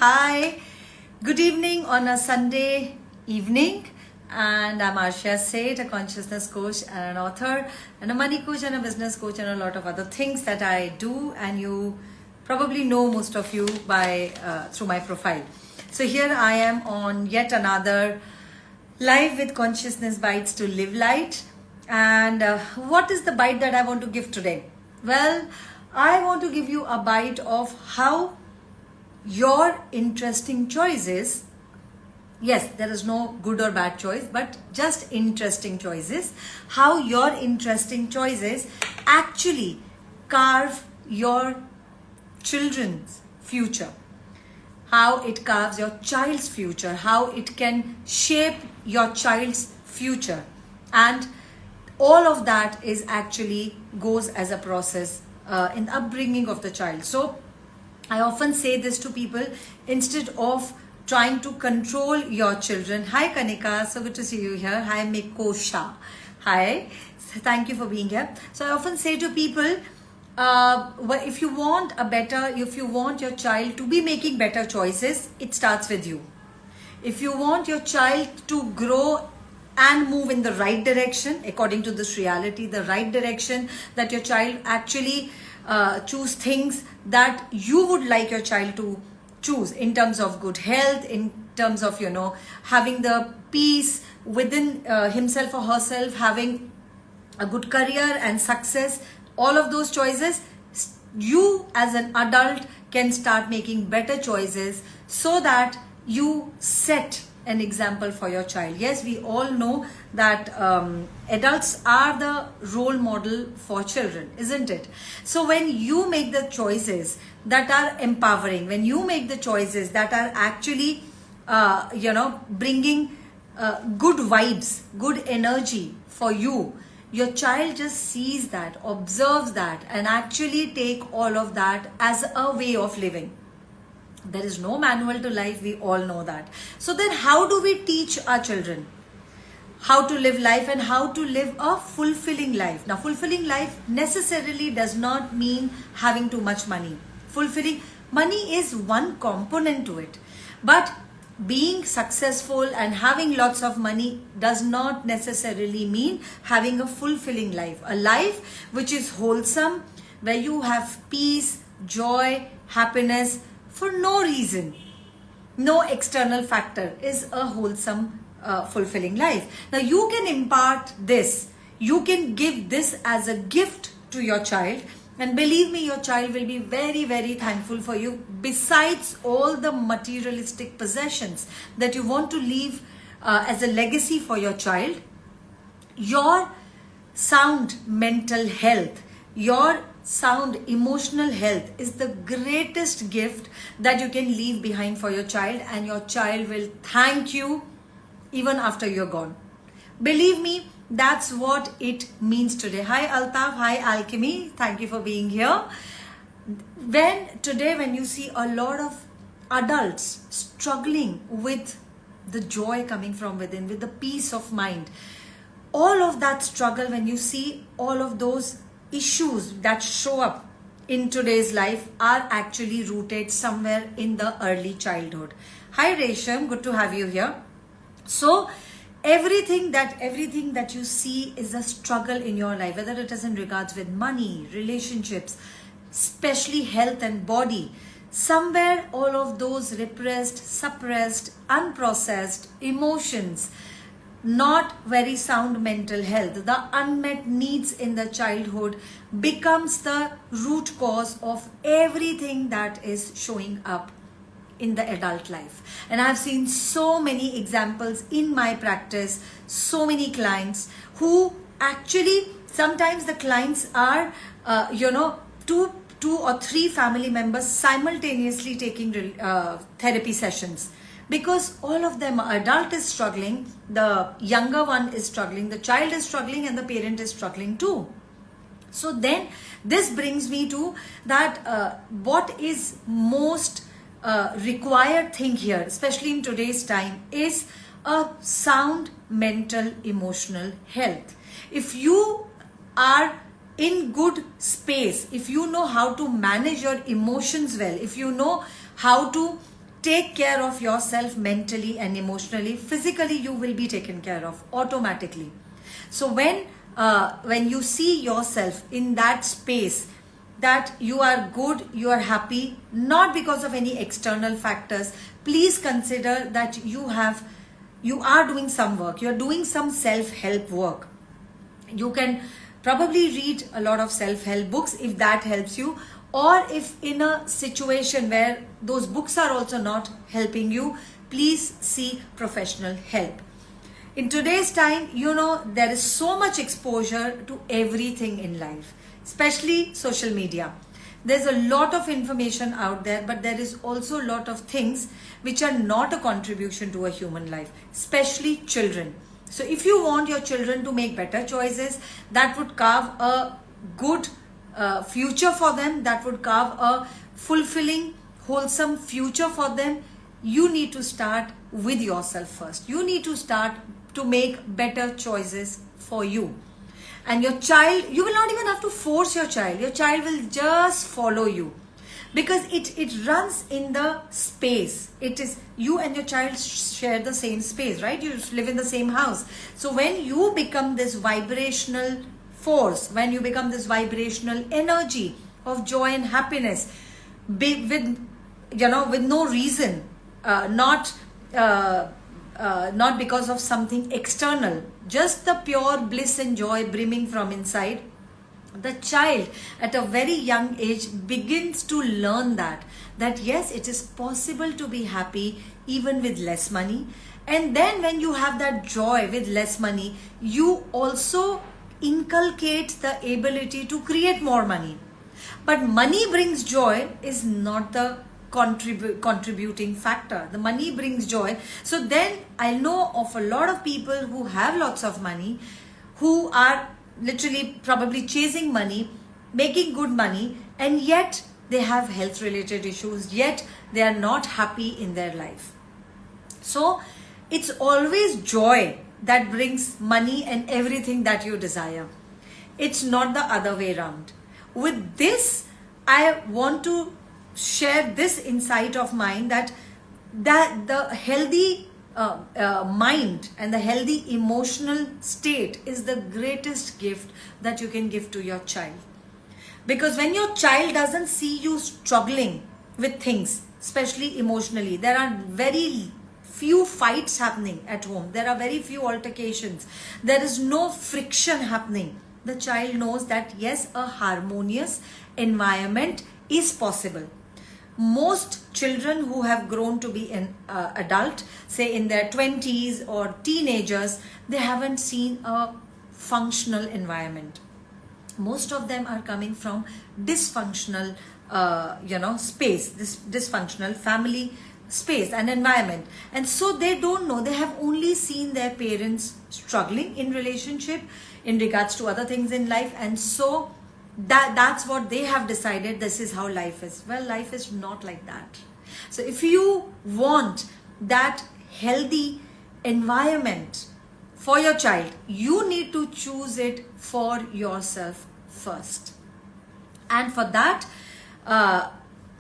Hi, good evening on a Sunday evening. And I'm Arshia Seth, a consciousness coach and an author, and a money coach and a business coach, and a lot of other things that I do. And you probably know most of you by through my profile. So here I am on yet another live with consciousness bites to live light. And what is the bite that I want to give today? Well, I want to give you a bite of how your interesting choices, yes, there is no good or bad choice, but just interesting choices, how your interesting choices actually carve your children's future, how it carves your child's future, how it can shape your child's future. And all of that is actually goes as a process in the upbringing of the child. So I often say this to people, instead of trying to control your children. Hi Kanika, so good to see you here. Hi Mikosha. Hi, thank you for being here. So I often say to people, if you want your child to be making better choices, it starts with you. If you want your child to grow and move in the right direction, according to this reality, the right direction, that your child actually choose things that you would like your child to choose in terms of good health, in terms of, having the peace within himself or herself, having a good career and success, all of those choices, you as an adult can start making better choices so that you set an example for your child. Yes, we all know that adults are the role model for children, isn't it? So when you make the choices that are empowering, when you make the choices that are actually bringing good vibes, good energy for you, your child just sees that, observes that, and actually take all of that as a way of living. There is no manual to life, we all know that. So then how do we teach our children how to live life and how to live a fulfilling life? Now, fulfilling life necessarily does not mean having too much money. Fulfilling money is one component to it. But being successful and having lots of money does not necessarily mean having a fulfilling life. A life which is wholesome, where you have peace, joy, happiness, for no reason, no external factor, is a wholesome, fulfilling life. Now you can impart this, you can give this as a gift to your child, and believe me, your child will be very, very thankful for you. Besides all the materialistic possessions that you want to leave as a legacy for your child, your sound mental health, your sound emotional health is the greatest gift that you can leave behind for your child, and your child will thank you even after you're gone. Believe me, that's what it means today. Hi Altaf, hi Alchemy, thank you for being here. When you see a lot of adults struggling with the joy coming from within, with the peace of mind, all of that struggle, when you see all of those issues that show up in today's life, are actually rooted somewhere in the early childhood. Hi Resham, good to have you here. So everything that you see is a struggle in your life, whether it is in regards with money, relationships, especially health and body. Somewhere all of those repressed, suppressed, unprocessed emotions, not very sound mental health, the unmet needs in the childhood becomes the root cause of everything that is showing up in the adult life. And I've seen so many examples in my practice, so many clients who actually, sometimes the clients are two or three family members simultaneously taking therapy sessions, because all of them, adult is struggling, the younger one is struggling, the child is struggling, and the parent is struggling too. So then this brings me to that what is most required thing here, especially in today's time, is a sound mental emotional health. If you are in good space, if you know how to manage your emotions well, if you know how to take care of yourself mentally and emotionally, physically you will be taken care of automatically. So when you see yourself in that space, that you are good, you are happy, not because of any external factors, please consider that you are doing some work, you are doing some self-help work. You can probably read a lot of self-help books if that helps you, or if in a situation where those books are also not helping you, please seek professional help. In today's time, there is so much exposure to everything in life, especially social media. There's a lot of information out there, but there is also a lot of things which are not a contribution to a human life, especially children. So if you want your children to make better choices that would carve a good future for them, that would carve a fulfilling, wholesome future for them, you need to start with yourself first. You need to start to make better choices for you. And your child, you will not even have to force your child. Your child will just follow you, because it runs in the space. It is you and your child share the same space, right? You live in the same house. So when you become this vibrational force, when you become this vibrational energy of joy and happiness, with no reason, not because of something external, just the pure bliss and joy brimming from inside, the child at a very young age begins to learn that yes, it is possible to be happy even with less money. And then when you have that joy with less money, you also inculcate the ability to create more money. But money brings joy is not the contributing factor. The money brings joy. So then I know of a lot of people who have lots of money, who are literally probably chasing money, making good money, and yet they have health related issues, yet they are not happy in their life. So it's always joy that brings money and everything that you desire. It's not the other way around. With this, I want to share this insight of mine, that the healthy mind and the healthy emotional state is the greatest gift that you can give to your child. Because when your child doesn't see you struggling with things, especially emotionally, there are very few fights happening at home, there are very few altercations, there is no friction happening, the child knows that yes, a harmonious environment is possible. Most children who have grown to be an adult, say in their 20s or teenagers, they haven't seen a functional environment. Most of them are coming from dysfunctional space, this dysfunctional family space and environment. And so they don't know, they have only seen their parents struggling in relationship in regards to other things in life, and so that's what they have decided, this is how life is. Well, life is not like that. So if you want that healthy environment for your child, you need to choose it for yourself first. And for that,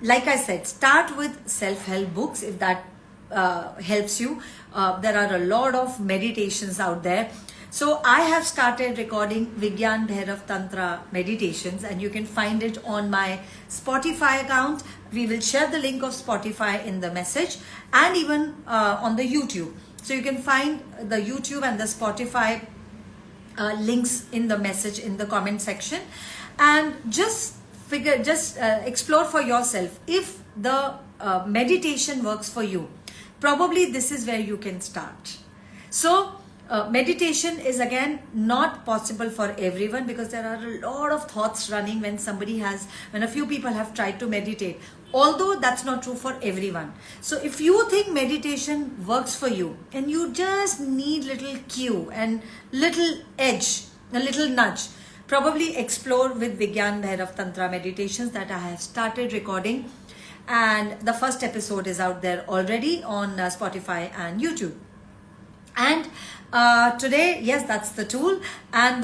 like I said, start with self-help books if that helps you. There are a lot of meditations out there. So I have started recording Vigyan Bhairav Tantra meditations, and you can find it on my Spotify account. We will share the link of Spotify in the message, and even on the YouTube. So you can find the YouTube and the Spotify links in the message in the comment section, and just explore for yourself if the meditation works for you. Probably this is where you can start. So meditation is again not possible for everyone, because there are a lot of thoughts running when a few people have tried to meditate, although that's not true for everyone. So if you think meditation works for you and you just need little cue and little edge, a little nudge, probably explore with Vigyan Bhairav Tantra meditations that I have started recording, and the first episode is out there already on Spotify and YouTube. And today, yes, that's the tool, and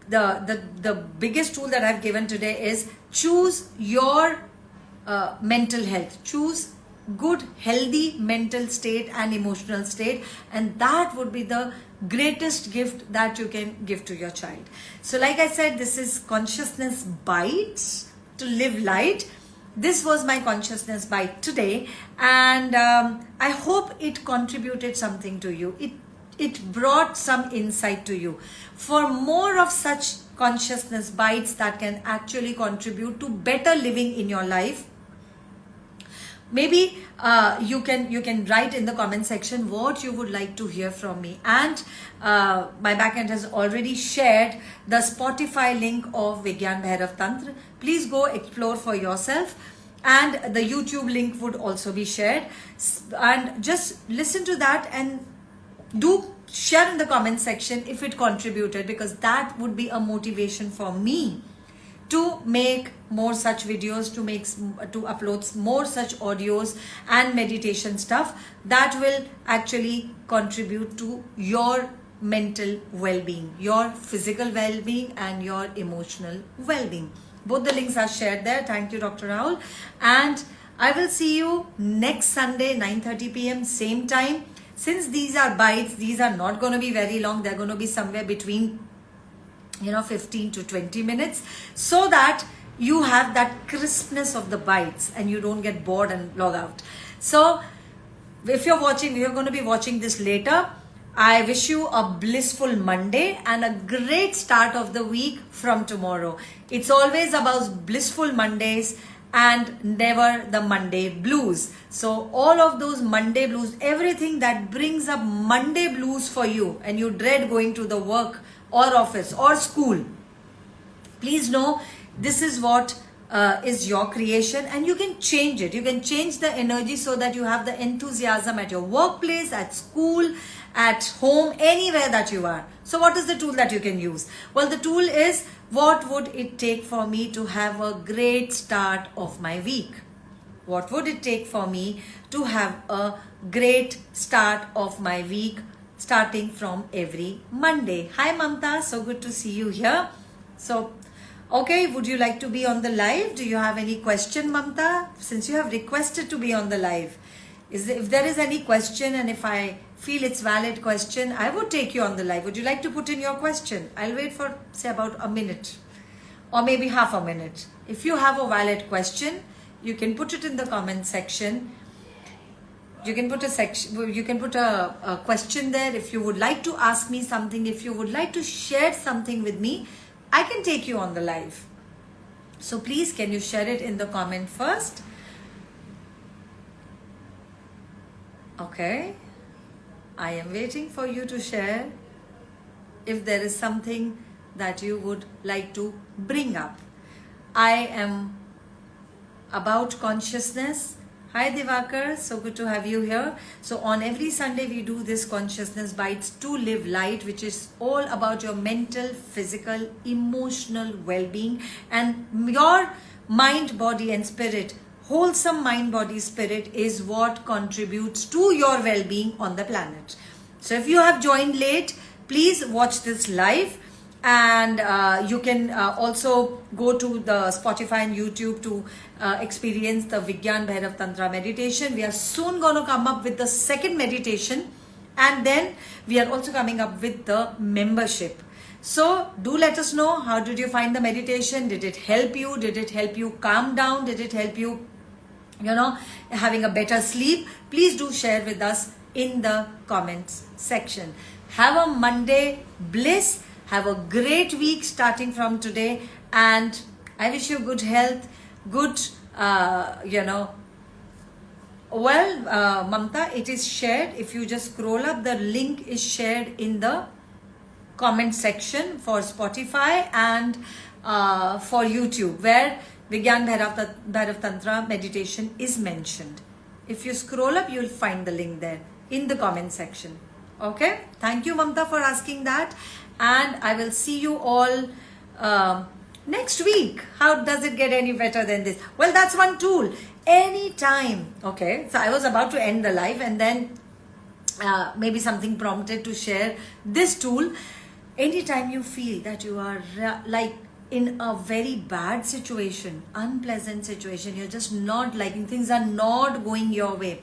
the biggest tool that I've given today is choose your mental health. Choose good, healthy mental state and emotional state, and that would be the greatest gift that you can give to your child. So like I said, this is Consciousness Bites to Live Light. This was my consciousness bite today, and I hope it contributed something to you. It brought some insight to you. For more of such consciousness bites that can actually contribute to better living in your life, maybe you can write in the comment section what you would like to hear from me. And my backend has already shared the Spotify link of Vigyan Bhairav Tantra. Please go explore for yourself, and the YouTube link would also be shared, and just listen to that and do share in the comment section if it contributed, because that would be a motivation for me to make more such videos, to upload more such audios and meditation stuff that will actually contribute to your mental well-being, your physical well-being and your emotional well-being. Both the links are shared there. Thank you, Dr. Rahul. And I will see you next Sunday, 9:30 p.m. same time. Since these are bites, these are not going to be very long. They're going to be somewhere between 15 to 20 minutes, so that you have that crispness of the bites and you don't get bored and log out. So if you're going to be watching this later, I wish you a blissful Monday and a great start of the week from tomorrow. It's always about blissful Mondays and never the Monday blues. So all of those Monday blues, everything that brings up Monday blues for you and you dread going to the work or office or school, please know this is what is your creation, and you can change it. You can change the energy so that you have the enthusiasm at your workplace, at school, at home, anywhere that you are. So what is the tool that you can use? Well, the tool is, what would it take for me to have a great start of my week? What would it take for me to have a great start of my week, starting from every Monday? Hi Mamta, so good to see you here. So, okay, would you like to be on the live? Do you have any question, Mamta? Since you have requested to be on the live, if there is any question and if I feel it's valid question, I would take you on the live. Would you like to put in your question? I'll wait for say about a minute or maybe half a minute. If you have a valid question, you can put it in the comment section. You can put a question there. If you would like to ask me something, if you would like to share something with me, I can take you on the live. So please, can you share it in the comment first? Okay. I am waiting for you to share if there is something that you would like to bring up. I am about consciousness. Hi Divakar, so good to have you here. So on every Sunday we do this Consciousness Bites to Live Light, which is all about your mental, physical, emotional well-being and your mind, body and spirit. Wholesome mind, body, spirit is what contributes to your well-being on the planet. So if you have joined late, please watch this live, and you can also go to the Spotify and YouTube to experience the Vigyan Bhairav Tantra meditation. We are soon going to come up with the second meditation, and then we are also coming up with the membership. So do let us know, how did you find the meditation? Did it help you? Did it help you calm down? Did it help you having a better sleep? Please do share with us in the comments section. Have a Monday bliss. Have a great week starting from today, and I wish you good health, good, Mamta, it is shared. If you just scroll up, the link is shared in the comment section for Spotify and for YouTube, where Vigyan Bhairav Tantra meditation is mentioned. If you scroll up, you'll find the link there in the comment section. Okay, thank you Mamta for asking that, and I will see you all next week. How does it get any better than this? Well, that's one tool. Anytime. Okay, so I was about to end the live, and then maybe something prompted to share this tool. Anytime you feel that you are like in a very bad situation, unpleasant situation, you're just not liking, things are not going your way.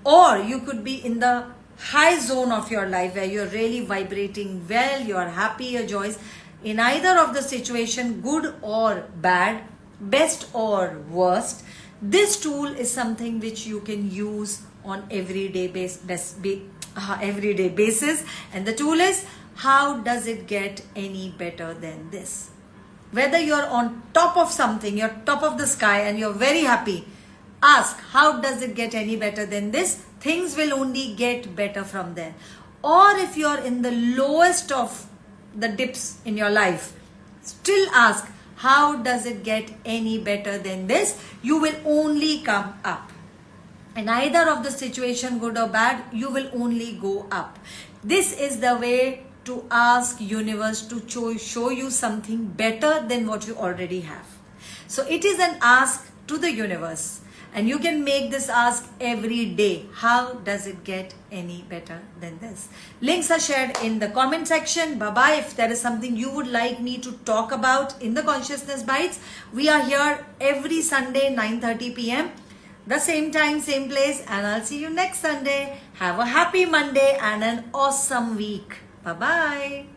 Or you could be in the high zone of your life where you're really vibrating well, you're happy, you're joyous. In either of the situation, good or bad, best or worst, this tool is something which you can use on everyday basis. And the tool is, how does it get any better than this? Whether you're on top of something, you're top of the sky and you're very happy, ask, how does it get any better than this? Things will only get better from there. Or if you're in the lowest of the dips in your life, still ask, how does it get any better than this? You will only come up. In either of the situation, good or bad, you will only go up. This is the way to ask universe to show you something better than what you already have. So it is an ask to the universe. And you can make this ask every day. How does it get any better than this? Links are shared in the comment section. Bye-bye. If there is something you would like me to talk about in the Consciousness Bites, we are here every Sunday, 9:30 p.m. The same time, same place. And I'll see you next Sunday. Have a happy Monday and an awesome week. Bye-bye.